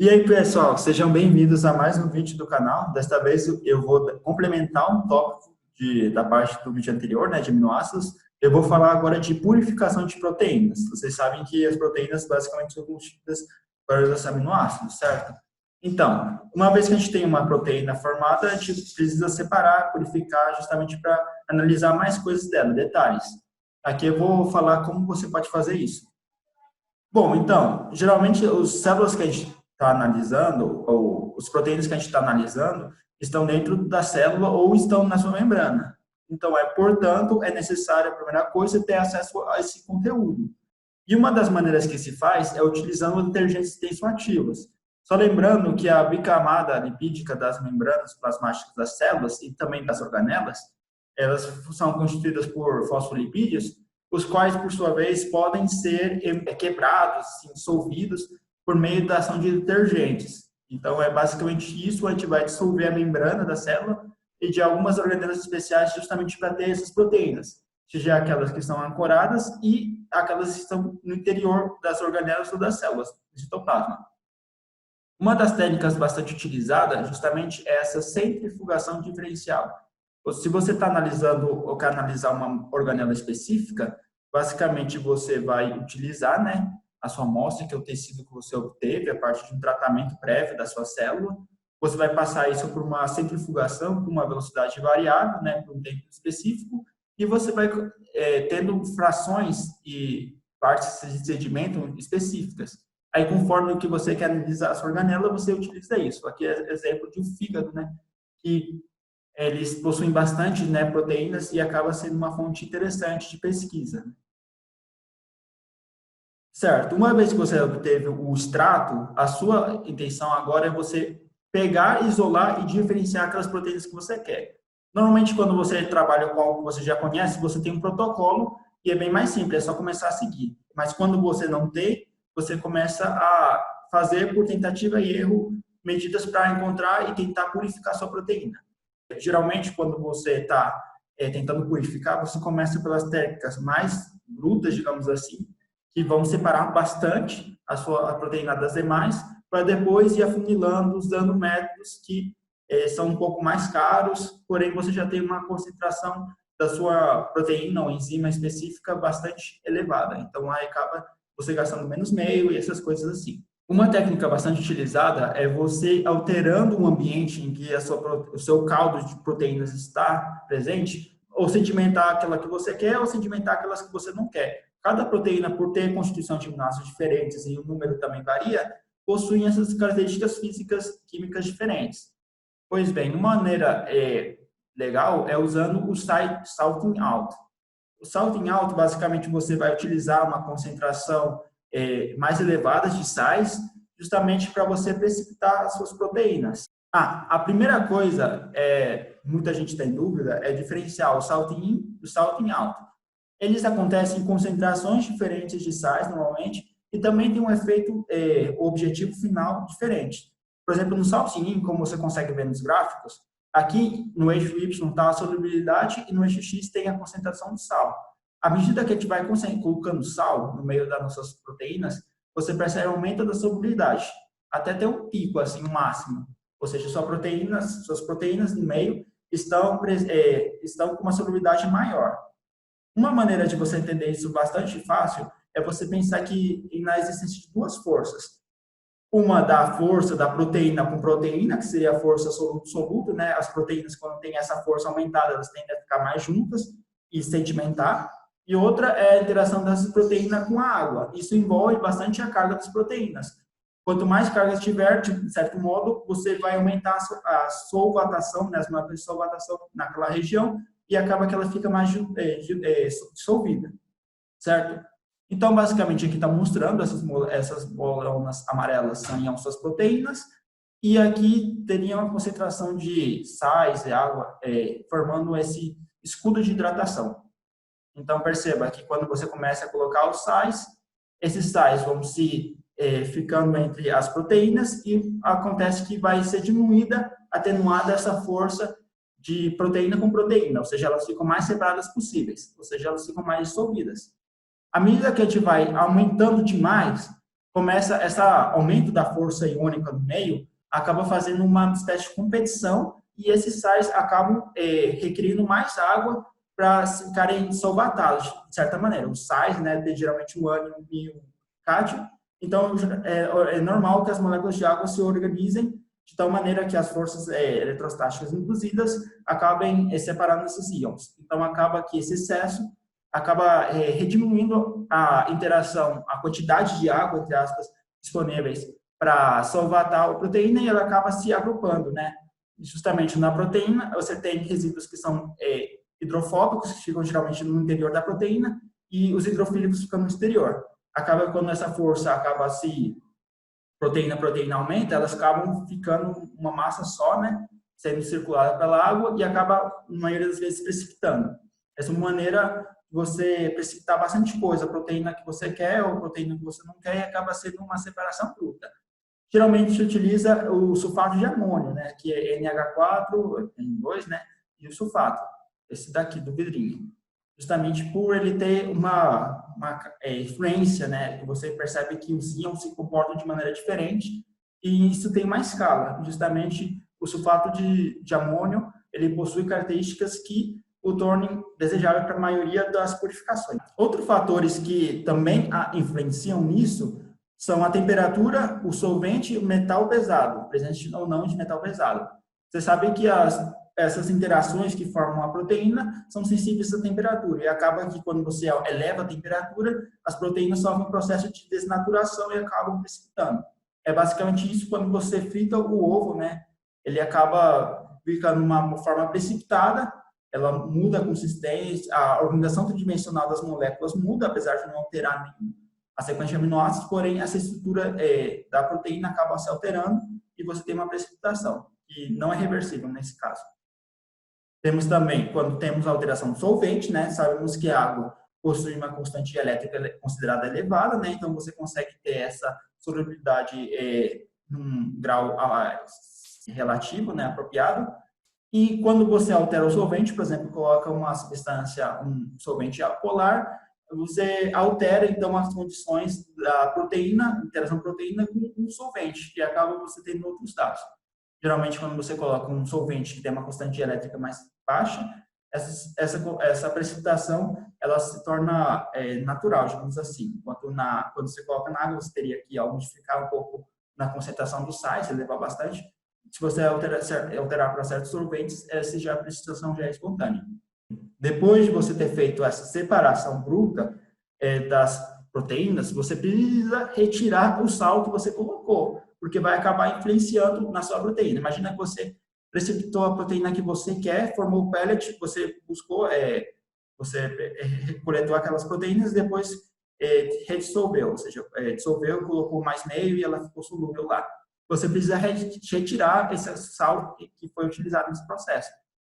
E aí, pessoal, sejam bem-vindos a mais um vídeo do canal. Desta vez eu vou complementar um tópico da parte do vídeo anterior, né, de aminoácidos. Eu vou falar agora de purificação de proteínas. Vocês sabem que as proteínas basicamente são constituídas por os aminoácidos, certo? Então, uma vez que a gente tem uma proteína formada, a gente precisa separar, purificar, justamente para analisar mais coisas dela, detalhes. Aqui eu vou falar como você pode fazer isso. Bom, então, geralmente os células que a gente está analisando, ou os proteínas que a gente está analisando, estão dentro da célula ou estão na sua membrana. Então, portanto, é necessário, a primeira coisa, ter acesso a esse conteúdo. E uma das maneiras que se faz é utilizando detergentes tensioativos. Só lembrando que a bicamada lipídica das membranas plasmáticas das células e também das organelas, elas são constituídas por fosfolipídios, os quais, por sua vez, podem ser quebrados, dissolvidos, por meio da ação de detergentes. Então, é basicamente isso, a gente vai dissolver a membrana da célula e de algumas organelas especiais justamente para ter essas proteínas, seja aquelas que estão ancoradas e aquelas que estão no interior das organelas ou das células, do citoplasma. Uma das técnicas bastante utilizada justamente é essa centrifugação diferencial. Se você está analisando ou quer analisar uma organela específica, basicamente você vai utilizar, né, a sua amostra, que é o tecido que você obteve, a partir de um tratamento prévio da sua célula. Você vai passar isso por uma centrifugação com uma velocidade variável, né, por um tempo específico, e você vai tendo frações e partes de sedimento específicas. Aí, conforme o que você quer analisar a sua organela, você utiliza isso. Aqui é exemplo de um fígado, né, que eles possuem bastante, né, proteínas e acaba sendo uma fonte interessante de pesquisa. Certo. Uma vez que você obteve o extrato, a sua intenção agora é você pegar, isolar e diferenciar aquelas proteínas que você quer. Normalmente, quando você trabalha com algo que você já conhece, você tem um protocolo e é bem mais simples, é só começar a seguir. Mas quando você não tem, você começa a fazer por tentativa e erro medidas para encontrar e tentar purificar a sua proteína. Geralmente, quando você está tentando purificar, você começa pelas técnicas mais brutas, digamos assim, que vão separar bastante a proteína das demais, para depois ir afunilando, usando métodos que são um pouco mais caros, porém você já tem uma concentração da sua proteína ou enzima específica bastante elevada. Então, aí acaba você gastando menos meio e essas coisas assim. Uma técnica bastante utilizada é você alterando o ambiente em que o seu caldo de proteínas está presente, ou sedimentar aquela que você quer, ou sedimentar aquelas que você não quer. Cada proteína, por ter constituição de aminoácidos diferentes e o número também varia, possuem essas características físicas químicas diferentes. Pois bem, uma maneira legal é usando o salting out. O salting out, basicamente, você vai utilizar uma concentração mais elevada de sais, justamente para você precipitar as suas proteínas. A primeira coisa, muita gente tem dúvida, é diferenciar o salting in e o salting out. Eles acontecem em concentrações diferentes de sais, normalmente, e também tem um efeito objetivo final diferente. Por exemplo, no salting in, como você consegue ver nos gráficos, aqui no eixo Y está a solubilidade e no eixo X tem a concentração de sal. À medida que a gente vai colocando sal no meio das nossas proteínas, você percebe o aumento da solubilidade, até ter um pico, assim, um máximo. Ou seja, suas proteínas no meio estão com uma solubilidade maior. Uma maneira de você entender isso bastante fácil é você pensar que na existência de duas forças. Uma da força da proteína com proteína, que seria a força soluto, né? As proteínas, quando tem essa força aumentada, elas tendem a ficar mais juntas e sedimentar. E outra é a interação dessas proteínas com a água. Isso envolve bastante a carga das proteínas. Quanto mais carga tiver, de certo modo, você vai aumentar a solvatação, né? As moléculas de solvatação naquela região, e acaba que ela fica mais dissolvida, certo? Então, basicamente, aqui está mostrando essas moléculas amarelas são suas proteínas, e aqui teria uma concentração de sais e água, formando esse escudo de hidratação. Então, perceba que quando você começa a colocar os sais, esses sais vão se ficando entre as proteínas e acontece que vai ser diminuída, atenuada essa força de proteína com proteína, ou seja, elas ficam mais separadas possíveis, ou seja, elas ficam mais dissolvidas. À medida que a gente vai aumentando demais, começa esse aumento da força iônica no meio, acaba fazendo uma espécie de competição e esses sais acabam requerindo mais água para ficarem solvatados, de certa maneira. Os sais, né, tem geralmente o ânion e o cátio, então é normal que as moléculas de água se organizem de tal maneira que as forças eletrostáticas induzidas acabem separando esses íons. Então, acaba que esse excesso acaba rediminuindo a interação, a quantidade de água, entre aspas, disponíveis para solvatar a proteína e ela acaba se agrupando, né? Justamente na proteína, você tem resíduos que são hidrofóbicos, que ficam geralmente no interior da proteína, e os hidrofílicos ficam no exterior. Acaba quando essa força acaba se proteína aumenta, elas acabam ficando uma massa só, né? Sendo circulada pela água e acaba, na maioria das vezes, precipitando. Essa é uma maneira de você precipitar bastante coisa, a proteína que você quer ou a proteína que você não quer, e acaba sendo uma separação bruta. Geralmente se utiliza o sulfato de amônio, né? Que é NH4, N2, né? E o sulfato, esse daqui do vidrinho. Justamente por ele ter uma influência, né? Que você percebe que os íons se comportam de maneira diferente e isso tem uma escala. Justamente o sulfato de amônio, ele possui características que o tornem desejável para a maioria das purificações. Outros fatores que também influenciam nisso são a temperatura, o solvente e o metal pesado, presente ou não de metal pesado. Você sabe que essas interações que formam a proteína são sensíveis à temperatura e acaba que quando você eleva a temperatura, as proteínas sofrem um processo de desnaturação e acabam precipitando. É basicamente isso quando você frita o ovo, né? Ele acaba ficando uma forma precipitada, ela muda a consistência, a organização tridimensional das moléculas muda, apesar de não alterar a sequência de aminoácidos, porém essa estrutura da proteína acaba se alterando e você tem uma precipitação, que não é reversível nesse caso. Temos também, quando temos alteração do solvente, né, sabemos que a água possui uma constante elétrica considerada elevada, né, então você consegue ter essa solubilidade num grau relativo, né, apropriado. E quando você altera o solvente, por exemplo, coloca uma substância, um solvente polar, você altera, então, as condições da proteína, interação proteína com um solvente, e acaba você tendo outros dados. Geralmente, quando você coloca um solvente que tem uma constante elétrica mais baixa, essa precipitação ela se torna natural, digamos assim. Quando você coloca na água, você teria que modificar um pouco na concentração dos sais, elevar bastante. Se você alterar para certos solventes, a precipitação já é espontânea. Depois de você ter feito essa separação bruta das proteínas, você precisa retirar o sal que você colocou, porque vai acabar influenciando na sua proteína. Imagina que você precipitou a proteína que você quer, formou o pellet, você buscou, você coletou aquelas proteínas e depois redissolveu, ou seja, dissolveu, colocou mais meio e ela ficou solúvel lá. Você precisa retirar esse sal que foi utilizado nesse processo.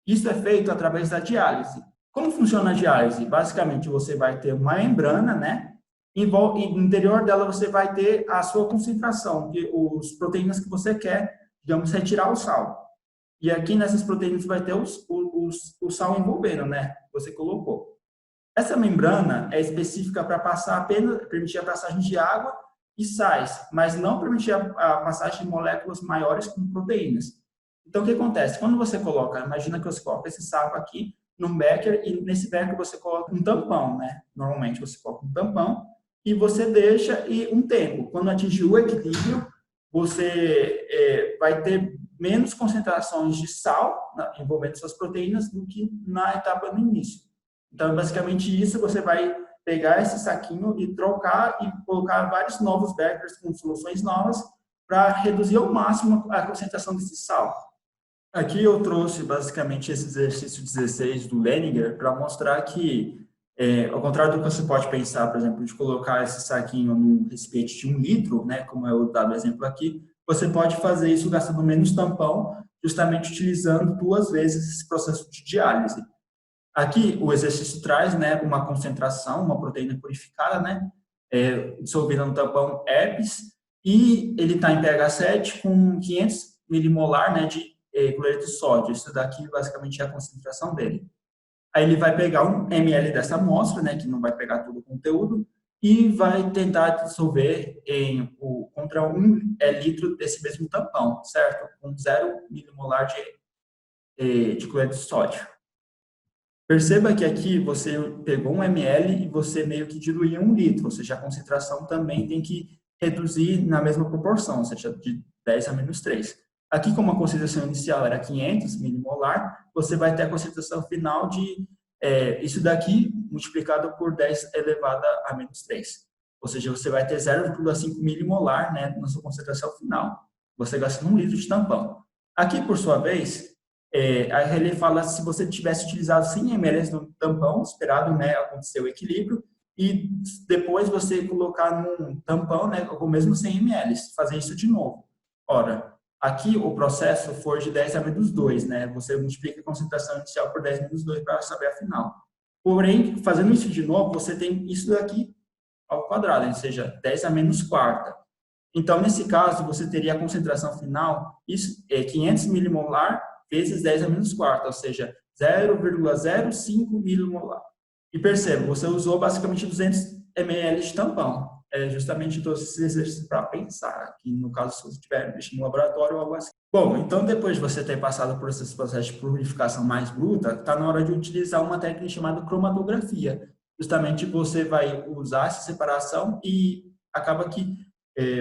Isso é feito através da diálise. Como funciona a diálise? Basicamente, você vai ter uma membrana, né? E no interior dela você vai ter a sua concentração, as proteínas que você quer, digamos, retirar o sal. E aqui nessas proteínas vai ter o sal envolvendo, né? Você colocou. Essa membrana é específica para permitir a passagem de água e sais, mas não permitir a passagem de moléculas maiores como proteínas. Então, o que acontece? Quando você coloca, imagina que você coloca esse saco aqui num becker e nesse becker você coloca um tampão, né? Normalmente você coloca um tampão e você deixa um tempo. Quando atingir o equilíbrio, você vai ter menos concentrações de sal envolvendo suas proteínas do que na etapa no início. Então, basicamente isso, você vai pegar esse saquinho e trocar e colocar vários novos beckers com soluções novas para reduzir ao máximo a concentração desse sal. Aqui eu trouxe basicamente esse exercício 16 do Leninger para mostrar que, ao contrário do que você pode pensar, por exemplo, de colocar esse saquinho num recipiente de 1 litro, né, como é o dado exemplo aqui, você pode fazer isso gastando menos tampão, justamente utilizando 2 vezes esse processo de diálise. Aqui o exercício traz, né, uma concentração, uma proteína purificada, né, dissolvida no tampão herpes, e ele está em pH 7 com 500 milimolar, né, de cloreto de sódio. Isso daqui basicamente é a concentração dele. Aí ele vai pegar 1 ml dessa amostra, né, que não vai pegar todo o conteúdo, e vai tentar dissolver contra 1 litro desse mesmo tampão, certo? Com 0 milimolar de cloreto de sódio. Perceba que aqui você pegou 1 ml e você meio que diluiu 1 litro, ou seja, a concentração também tem que reduzir na mesma proporção, ou seja, de 10 a menos 3. Aqui, como a concentração inicial era 500 milimolar, você vai ter a concentração final de isso daqui multiplicado por 10 elevado a menos 3. Ou seja, você vai ter 0,5 milimolar, né, na sua concentração final. Você gasta 1 litro de tampão. Aqui, por sua vez, aí ele fala se você tivesse utilizado 100 ml no tampão, esperado, né, acontecer o equilíbrio, e depois você colocar num tampão, né, com o mesmo 100 ml, fazer isso de novo. Ora, aqui o processo for de 10 a menos 2, né, você multiplica a concentração inicial por 10 menos 2 para saber a final. Porém, fazendo isso de novo, você tem isso daqui ao quadrado, ou seja, 10 a menos quarta. Então, nesse caso, você teria a concentração final, isso é 500 milimolar vezes 10 a menos quarta, ou seja, 0,05 milimolar. E perceba, você usou basicamente 200 ml de tampão. É justamente todos esses exercícios para pensar, que no caso, se você estiver mexendo no laboratório ou algo assim. Bom, então depois de você ter passado por esses processos de purificação mais bruta, está na hora de utilizar uma técnica chamada cromatografia. Justamente você vai usar essa separação e acaba que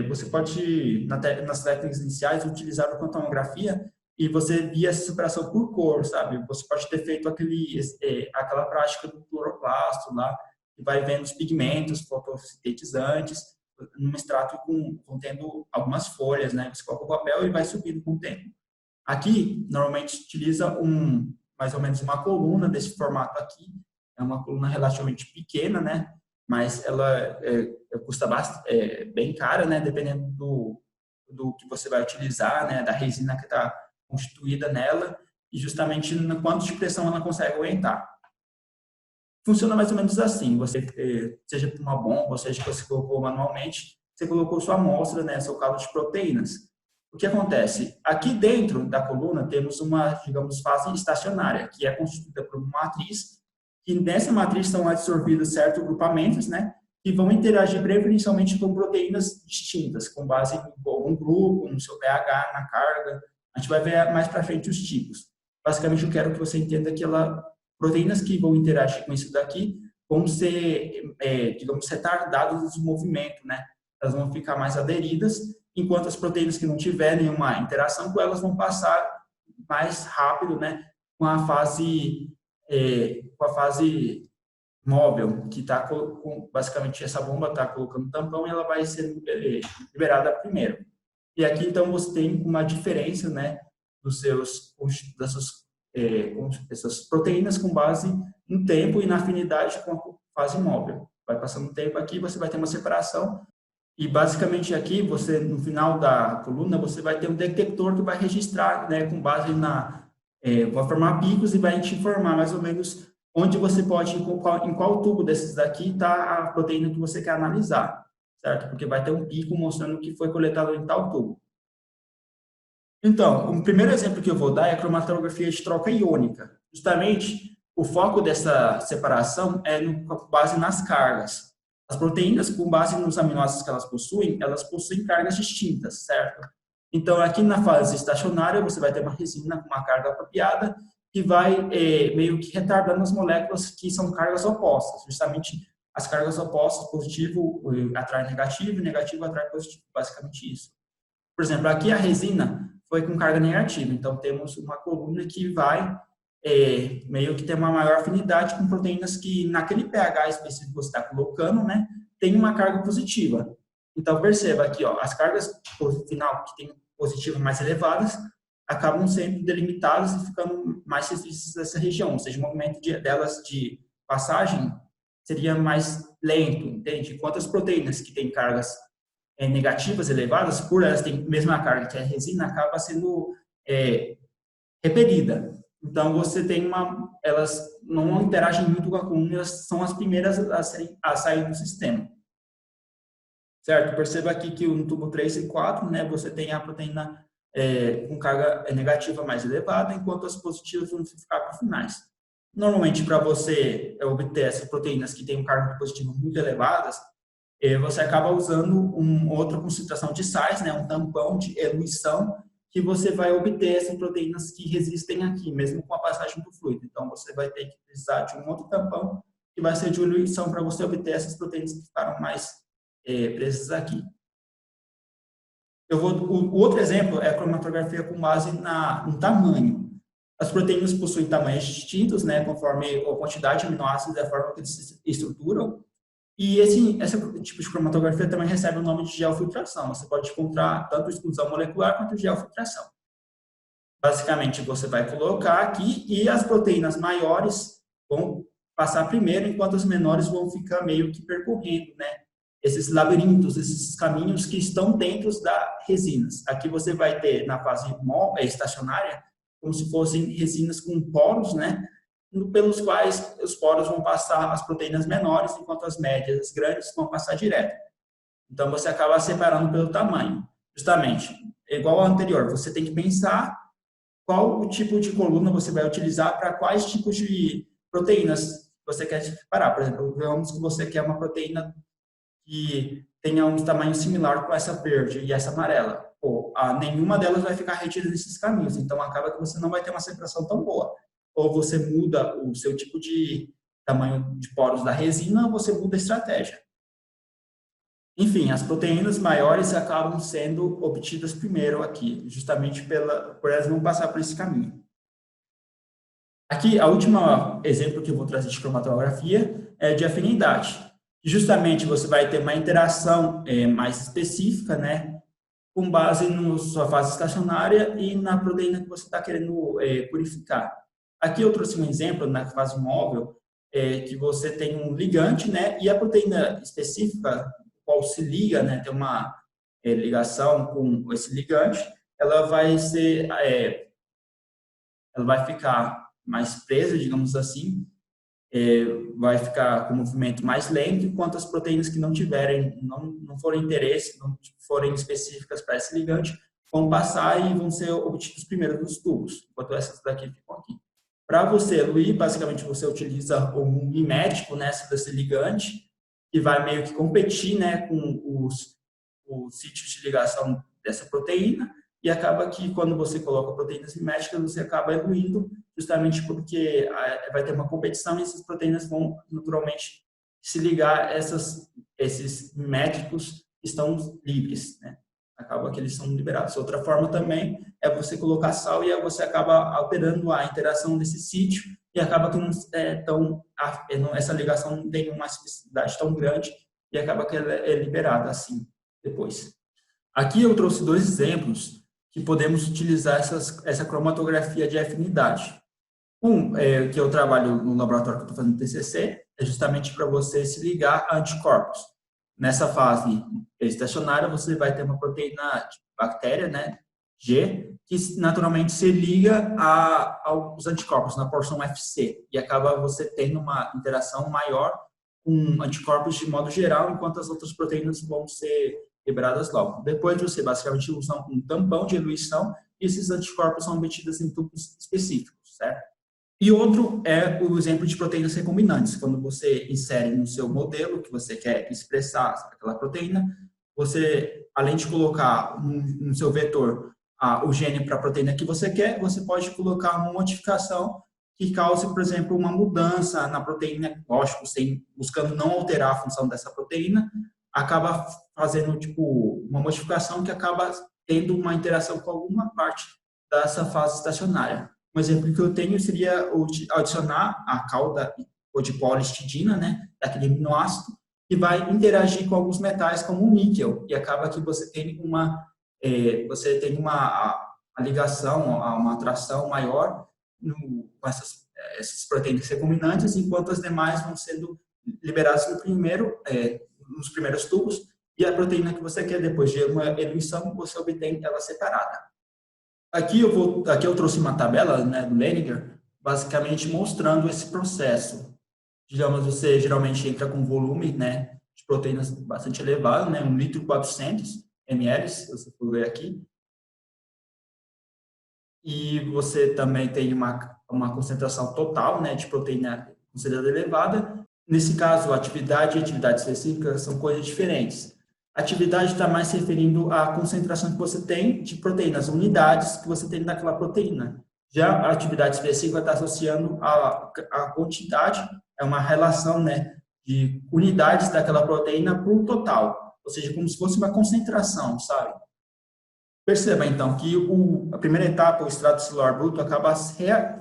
você pode, nas técnicas iniciais, utilizar a cromatografia e você via essa separação por cor, sabe? Você pode ter feito aquela prática do cloroplasto lá, e vai vendo os pigmentos fotossintetizantes num extrato contendo algumas folhas, né? Você coloca o papel e vai subindo com o tempo. Aqui, normalmente, utiliza mais ou menos uma coluna desse formato aqui. É uma coluna relativamente pequena, né? Mas ela custa bem cara, né? Dependendo do que você vai utilizar, né? Da resina que está constituída nela e justamente no quanto de pressão ela consegue aguentar. Funciona mais ou menos assim, você, seja por uma bomba, ou seja, que você colocou manualmente, você colocou sua amostra, né, seu caldo de proteínas. O que acontece? Aqui dentro da coluna temos uma, digamos, fase estacionária, que é constituída por uma matriz, e nessa matriz são absorvidos certos grupamentos, né, que vão interagir preferencialmente com proteínas distintas, com base em algum grupo, no seu pH, na carga. A gente vai ver mais para frente os tipos. Basicamente, eu quero que você entenda que proteínas que vão interagir com isso daqui vão ser, digamos, retardadas de movimento, né? Elas vão ficar mais aderidas, enquanto as proteínas que não tiverem nenhuma interação com elas vão passar mais rápido, né? Com a fase móvel, que está basicamente essa bomba está colocando tampão e ela vai ser liberada primeiro. E aqui, então, você tem uma diferença, né, dessas proteínas com base no tempo e na afinidade com a fase móvel. Vai passando o tempo aqui, você vai ter uma separação e, basicamente, aqui, você, no final da coluna, você vai ter um detector que vai registrar, né, com base vai formar picos e vai te informar mais ou menos onde você pode, em qual tubo desses daqui está a proteína que você quer analisar, certo? Porque vai ter um pico mostrando que foi coletado em tal tubo. Então, o primeiro exemplo que eu vou dar é a cromatografia de troca iônica. Justamente, o foco dessa separação é com base nas cargas. As proteínas, com base nos aminoácidos que elas possuem cargas distintas, certo? Então, aqui na fase estacionária, você vai ter uma resina com uma carga apropriada que vai meio que retardando as moléculas que são cargas opostas. Justamente, as cargas opostas, positivo atrai negativo e negativo atrai positivo. Basicamente isso. Por exemplo, aqui a resina foi com carga negativa, então temos uma coluna que vai meio que ter uma maior afinidade com proteínas que naquele pH específico que você está colocando, né, tem uma carga positiva. Então perceba aqui, ó, as cargas final que tem positivas mais elevadas acabam sendo delimitadas e ficando mais restritas dessa região, ou seja, o movimento delas de passagem seria mais lento, entende? Enquanto as proteínas que têm cargas negativas elevadas, por elas terem a mesma carga que a resina, acaba sendo repelida. Então, você tem elas não interagem muito com a coluna, elas são as primeiras a sair do sistema. Certo? Perceba aqui que no tubo 3 e 4, né, você tem a proteína com carga negativa mais elevada, enquanto as positivas vão ficar para finais. Normalmente, para você obter essas proteínas que têm carga positiva muito elevadas, você acaba usando outra concentração de sais, né, um tampão de eluição, que você vai obter essas proteínas que resistem aqui, mesmo com a passagem do fluido. Então, você vai ter que precisar de um outro tampão, que vai ser de eluição, para você obter essas proteínas que ficaram mais presas aqui. O outro exemplo é a cromatografia com base no tamanho. As proteínas possuem tamanhos distintos, né, conforme a quantidade de aminoácidos e a forma que eles se estruturam. E esse tipo de cromatografia também recebe o nome de geofiltração. Você pode encontrar tanto exclusão molecular quanto geofiltração. Basicamente, você vai colocar aqui e as proteínas maiores vão passar primeiro, enquanto as menores vão ficar meio que percorrendo, né, esses labirintos, esses caminhos que estão dentro das resinas. Aqui você vai ter, na fase estacionária, como se fossem resinas com poros, né, pelos quais os poros vão passar as proteínas menores, enquanto as médias, as grandes, vão passar direto. Então, você acaba separando pelo tamanho. Justamente, igual ao anterior, você tem que pensar qual o tipo de coluna você vai utilizar para quais tipos de proteínas você quer separar. Por exemplo, digamos que você quer uma proteína que tenha um tamanho similar com essa verde e essa amarela. Pô, nenhuma delas vai ficar retida nesses caminhos, então acaba que você não vai ter uma separação tão boa. Ou você muda o seu tipo de tamanho de poros da resina, ou você muda a estratégia. Enfim, as proteínas maiores acabam sendo obtidas primeiro aqui, justamente por elas não passar por esse caminho. Aqui, a última exemplo que eu vou trazer de cromatografia é de afinidade. Justamente você vai ter uma interação mais específica, né, com base na sua fase estacionária e na proteína que você está querendo purificar. Aqui eu trouxe um exemplo na fase móvel, que você tem um ligante, né, e a proteína específica, qual se liga, né, tem uma ligação com esse ligante, ela vai ser, ela vai ficar mais presa, digamos assim, vai ficar com o movimento mais lento, enquanto as proteínas que não tiverem, não forem interesse, não forem específicas para esse ligante, vão passar e vão ser obtidos primeiro nos tubos, enquanto essas daqui ficam aqui. Para você eluir, basicamente você utiliza um mimético nessa desse ligante, que vai meio que competir, né, com os sítios de ligação dessa proteína, e acaba que quando você coloca proteínas miméticas, você acaba eluindo, justamente porque vai ter uma competição e essas proteínas vão naturalmente se ligar a esses miméticos que estão livres, né? Acaba que eles são liberados. Outra forma também é você colocar sal e você acaba alterando a interação desse sítio e acaba que essa ligação não tem uma especificidade tão grande e acaba que ela é liberada assim depois. Aqui eu trouxe dois exemplos que podemos utilizar essa cromatografia de afinidade. Que eu trabalho no laboratório que eu estou fazendo TCC, é justamente para você se ligar a anticorpos. Nessa fase estacionária, você vai ter uma proteína de bactéria, né, G, que naturalmente se liga aos anticorpos na porção FC, e acaba você tendo uma interação maior com anticorpos de modo geral, enquanto as outras proteínas vão ser liberadas logo. Depois você basicamente usa um tampão de eluição e esses anticorpos são obtidos em tubos específicos, certo? E outro é o exemplo de proteínas recombinantes. Quando você insere no seu modelo que você quer expressar aquela proteína, você, além de colocar no seu vetor o gene para a proteína que você quer, você pode colocar uma modificação que cause, por exemplo, uma mudança na proteína, lógico, buscando não alterar a função dessa proteína, acaba fazendo tipo uma modificação que acaba tendo uma interação com alguma parte dessa fase estacionária. Um exemplo que eu tenho seria adicionar a cauda de polihistidina, né, daquele aminoácido, que vai interagir com alguns metais como o níquel, e acaba que você tem uma ligação, uma atração maior com essas proteínas recombinantes, enquanto as demais vão sendo liberadas nos primeiros tubos, e a proteína que você quer, depois de uma eluição, você obtém ela separada. Aqui eu trouxe uma tabela, né, do Lehninger, basicamente mostrando esse processo. Digamos, você geralmente entra com volume, né, de proteínas bastante elevado, né, 1 litro 400 ml, se você for ver aqui. E você também tem uma concentração total, né, de proteína considerada elevada, Nesse caso, atividade e atividade específica são coisas diferentes. Atividade está mais se referindo à concentração que você tem de proteínas, unidades que você tem naquela proteína. Já a atividade específica está associando a quantidade, é uma relação, né, de unidades daquela proteína por total, ou seja, como se fosse uma concentração, sabe? Perceba, então, que a primeira etapa, o extrato celular bruto, acaba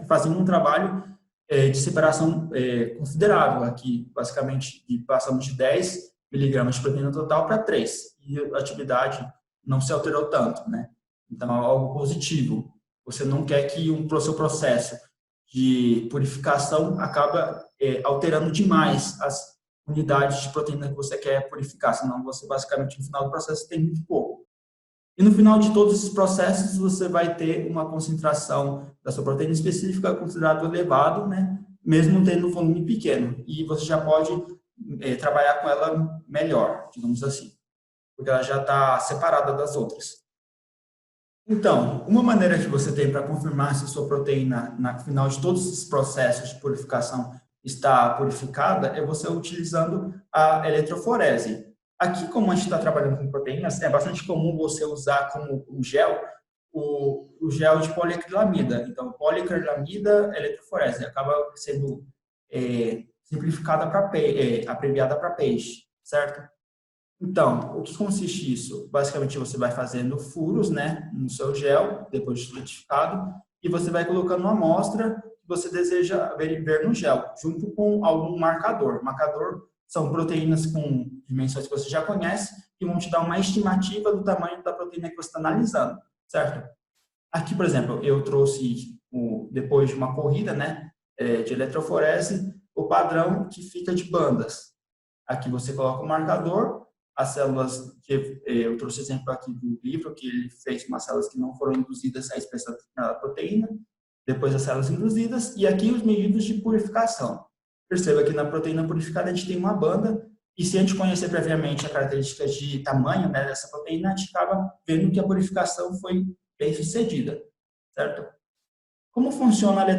fazendo um trabalho de separação considerável aqui, basicamente, passamos de 10 miligramas de proteína total para 3, e a atividade não se alterou tanto, né? Então, é algo positivo. Você não quer que o seu processo de purificação acaba alterando demais as unidades de proteína que você quer purificar, senão você, basicamente, no final do processo tem muito pouco. E no final de todos esses processos, você vai ter uma concentração da sua proteína específica considerado elevado, né? Mesmo tendo um volume pequeno. E você já pode trabalhar com ela melhor, digamos assim, porque ela já está separada das outras. Então, uma maneira que você tem para confirmar se a sua proteína, no final de todos esses processos de purificação, está purificada, é você utilizando a eletroforese. Aqui, como a gente está trabalhando com proteínas, é bastante comum você usar como o gel de poliacrilamida. Então, poliacrilamida, eletroforese, acaba sendo simplificada para abreviada para peixe, certo? Então, o que consiste isso? Basicamente, você vai fazendo furos, né, no seu gel, depois de solidificado, e você vai colocando uma amostra que você deseja ver no gel, junto com algum marcador. Marcador são proteínas com dimensões que você já conhece, que vão te dar uma estimativa do tamanho da proteína que você está analisando, certo? Aqui, por exemplo, eu trouxe, depois de uma corrida, né, de eletroforese, o padrão que fica de bandas. Aqui você coloca o marcador, as células, que eu trouxe exemplo aqui do livro, que ele fez umas células que não foram induzidas a expressar a proteína, depois as células induzidas, e aqui os medidos de purificação. Perceba que na proteína purificada a gente tem uma banda, e se a gente conhecer previamente a característica de tamanho, né, dessa proteína, a gente acaba vendo que a purificação foi bem sucedida, certo? Como funciona a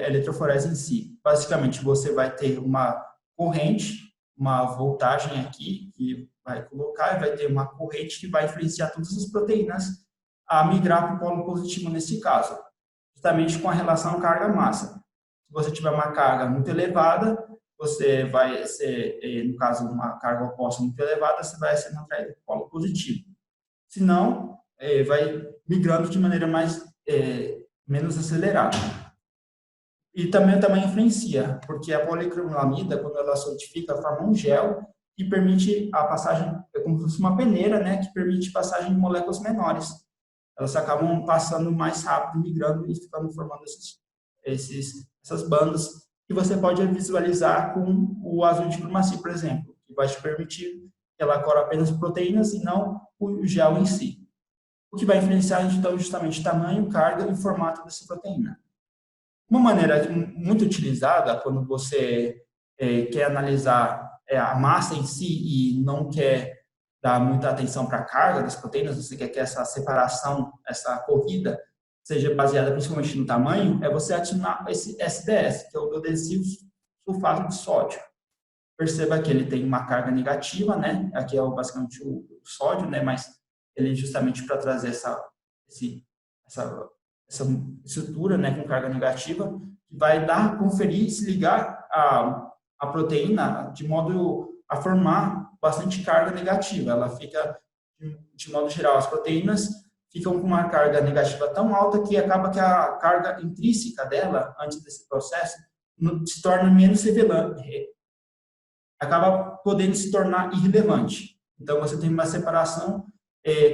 eletroforese em si? Basicamente, você vai ter uma corrente, uma voltagem aqui, que vai colocar, e vai ter uma corrente que vai influenciar todas as proteínas a migrar para o polo positivo nesse caso, justamente com a relação carga-massa. Se você tiver uma carga muito elevada, você vai ser, no caso, uma carga oposta muito elevada, você vai ser atraído para o polo positivo. Se não, vai migrando de maneira menos acelerada. E também o tamanho influencia, porque a poliacrilamida, quando ela solidifica, forma um gel que permite a passagem, é como se fosse uma peneira, né, que permite passagem de moléculas menores. Elas acabam passando mais rápido, migrando e ficando formando essas bandas que você pode visualizar com o azul de cromacia, por exemplo, que vai te permitir que ela core apenas proteínas e não o gel em si. O que vai influenciar, então, justamente tamanho, carga e formato dessa proteína. Uma maneira muito utilizada quando você quer analisar a massa em si e não quer dar muita atenção para a carga das proteínas, você quer que essa separação, essa corrida, seja baseada principalmente no tamanho, é você adicionar esse SDS, que é o dodecil sulfato de sódio. Perceba que ele tem uma carga negativa, né? Aqui é basicamente o sódio, né? Mas ele justamente para trazer essa estrutura, né, com carga negativa, que vai conferir, se ligar a proteína de modo a formar bastante carga negativa. Ela fica, de modo geral, as proteínas ficam com uma carga negativa tão alta que acaba que a carga intrínseca dela, antes desse processo, se torna menos relevante, acaba podendo se tornar irrelevante. Então, você tem uma separação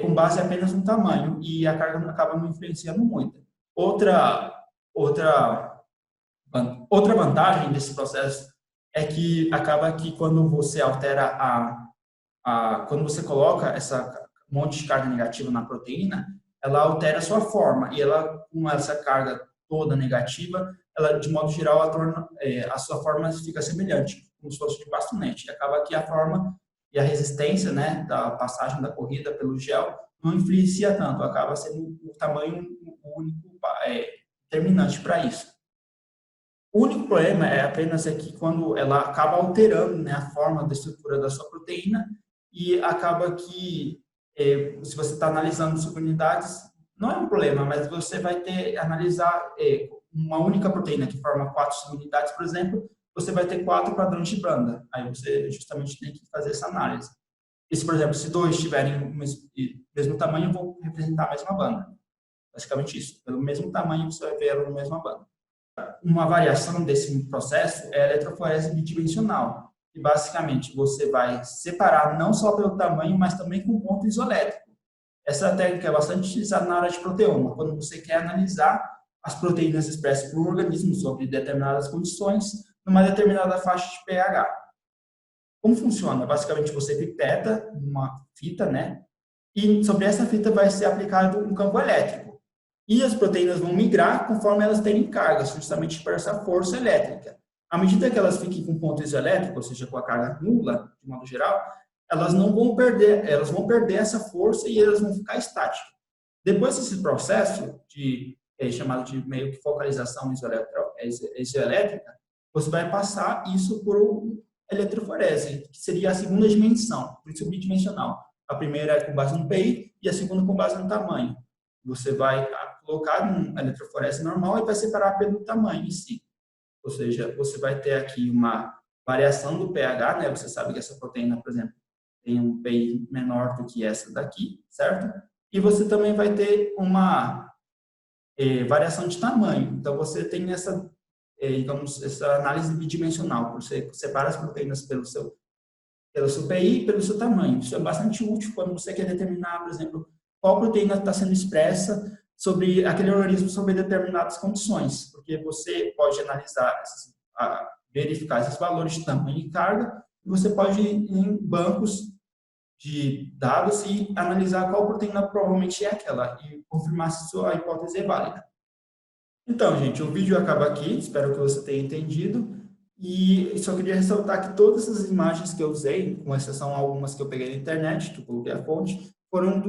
com base apenas no tamanho e a carga acaba não influenciando muito. Outra vantagem desse processo é que acaba que quando você altera quando você coloca essa monte de carga negativa na proteína, ela altera a sua forma e ela, com essa carga toda negativa, ela, de modo geral, a sua forma fica semelhante, como se fosse de bastonete. E acaba que a forma e a resistência, né, da passagem da corrida pelo gel não influencia tanto, acaba sendo o tamanho único determinante para isso. O único problema é apenas que quando ela acaba alterando, né, a forma da estrutura da sua proteína e acaba que, se você está analisando subunidades, não é um problema, mas você vai ter analisar uma única proteína que forma 4 subunidades, por exemplo, você vai ter 4 padrões de banda. Aí você justamente tem que fazer essa análise. E se, por exemplo, se dois tiverem o mesmo tamanho, eu vou representar a mesma banda. Basicamente isso. Pelo mesmo tamanho, você vai ver ela na mesma banda. Uma variação desse processo é a eletroforese bidimensional. E, basicamente, você vai separar não só pelo tamanho, mas também com ponto isoelétrico. Essa técnica é bastante utilizada na área de proteoma, quando você quer analisar as proteínas expressas por um organismo sobre determinadas condições, numa determinada faixa de pH. Como funciona? Basicamente, você pipeta uma fita, né? E sobre essa fita vai ser aplicado um campo elétrico. E as proteínas vão migrar conforme elas terem carga, justamente por essa força elétrica. À medida que elas fiquem com ponto isoelétrico, ou seja, com a carga nula, de modo geral, elas vão perder essa força e elas vão ficar estáticas. Depois desse processo chamado de meio que focalização isoelétrica, você vai passar isso por eletroforese, que seria a segunda dimensão, por isso bidimensional. A primeira é com base no PI e a segunda com base no tamanho. Você vai colocar uma eletroforese normal e vai separar pelo tamanho em si. Ou seja, você vai ter aqui uma variação do pH, né? Você sabe que essa proteína, por exemplo, tem um PI menor do que essa daqui, certo? E você também vai ter uma variação de tamanho. Então, você tem digamos, essa análise bidimensional. Você separa as proteínas pelo seu PI e pelo seu tamanho. Isso é bastante útil quando você quer determinar, por exemplo, qual proteína está sendo expressa sobre aquele organismo sob determinadas condições, porque você pode analisar, verificar esses valores de tamanho e carga, e você pode ir em bancos de dados e analisar qual proteína provavelmente é aquela e confirmar se sua hipótese é válida. Então, gente, o vídeo acaba aqui, espero que você tenha entendido. E só queria ressaltar que todas as imagens que eu usei, com exceção a algumas que eu peguei na internet, que eu coloquei a fonte, foram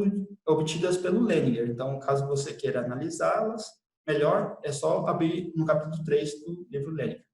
obtidas pelo Leniger. Então, caso você queira analisá-las melhor, é só abrir no capítulo 3 do livro Leniger.